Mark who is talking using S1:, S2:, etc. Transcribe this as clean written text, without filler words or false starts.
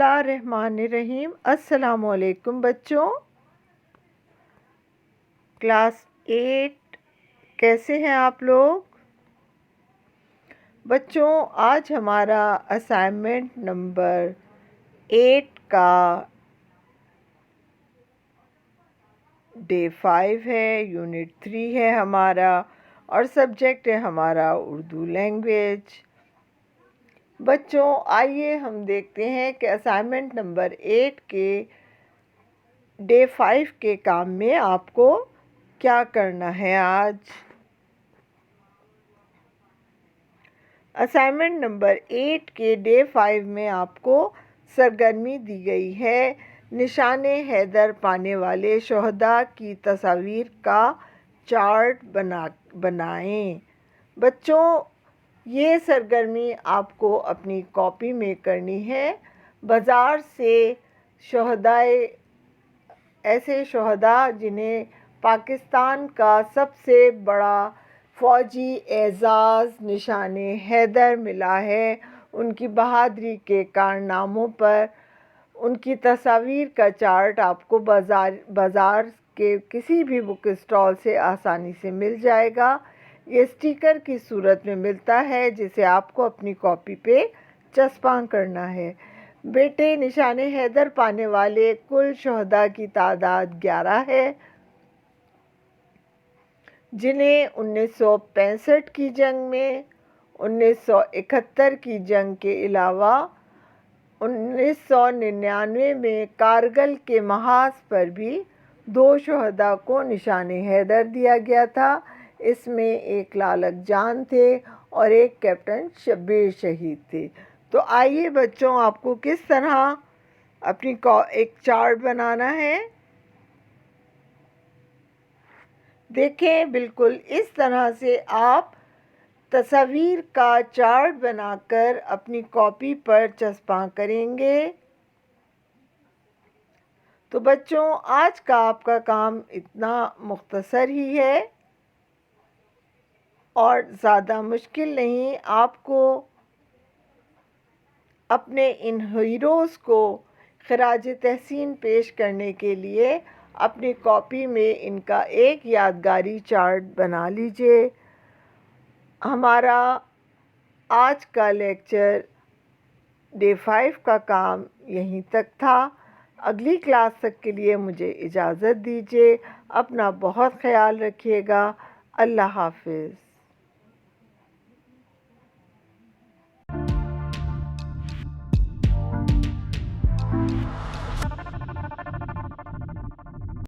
S1: اللہ الرحمن الرحیم۔ السلام علیکم بچوں۔ کلاس 8 کیسے ہیں آپ لوگ؟ بچوں آج ہمارا اسائنمنٹ نمبر 8 کا ڈے 5 ہے، یونٹ 3 ہے ہمارا، اور سبجیکٹ ہے ہمارا اردو لینگویج۔ بچوں آئیے ہم دیکھتے ہیں کہ اسائنمنٹ نمبر 8 کے ڈے 5 کے کام میں آپ کو کیا کرنا ہے آج۔ اسائنمنٹ نمبر 8 کے ڈے 5 میں آپ کو سرگرمی دی گئی ہے، نشان حیدر پانے والے شہداء کی تصاویر کا چارٹ بنائیں۔ بچوں یہ سرگرمی آپ کو اپنی کاپی میں کرنی ہے۔ بازار سے ایسے شہداء جنہیں پاکستان کا سب سے بڑا فوجی اعزاز نشان حیدر ملا ہے، ان کی بہادری کے کارناموں پر ان کی تصاویر کا چارٹ آپ کو بازار کے کسی بھی بک اسٹال سے آسانی سے مل جائے گا۔ یہ اسٹیکر کی صورت میں ملتا ہے جسے آپ کو اپنی کاپی پہ چسپاں کرنا ہے۔ بیٹے نشان حیدر پانے والے کل شہداء کی تعداد 11 ہے، جنہیں 1965 کی جنگ میں، 1971 کی جنگ کے علاوہ 1999 میں کارگل کے محاذ پر بھی 2 شہداء کو نشان حیدر دیا گیا تھا۔ اس میں ایک لالک جان تھے اور ایک کیپٹن شبیر شہید تھے۔ تو آئیے بچوں آپ کو کس طرح اپنی ایک چارٹ بنانا ہے۔ دیکھیں بالکل اس طرح سے آپ تصاویر کا چارٹ بنا کر اپنی کاپی پر چسپاں کریں گے۔ تو بچوں آج کا آپ کا کام اتنا مختصر ہی ہے اور زیادہ مشکل نہیں۔ آپ کو اپنے ان ہیروز کو خراج تحسین پیش کرنے کے لیے اپنی کاپی میں ان کا ایک یادگاری چارٹ بنا لیجئے۔ ہمارا آج کا لیکچر ڈے 5 کا کام یہیں تک تھا۔ اگلی کلاس تک کے لیے مجھے اجازت دیجیے۔ اپنا بہت خیال رکھیے گا۔ اللہ حافظ۔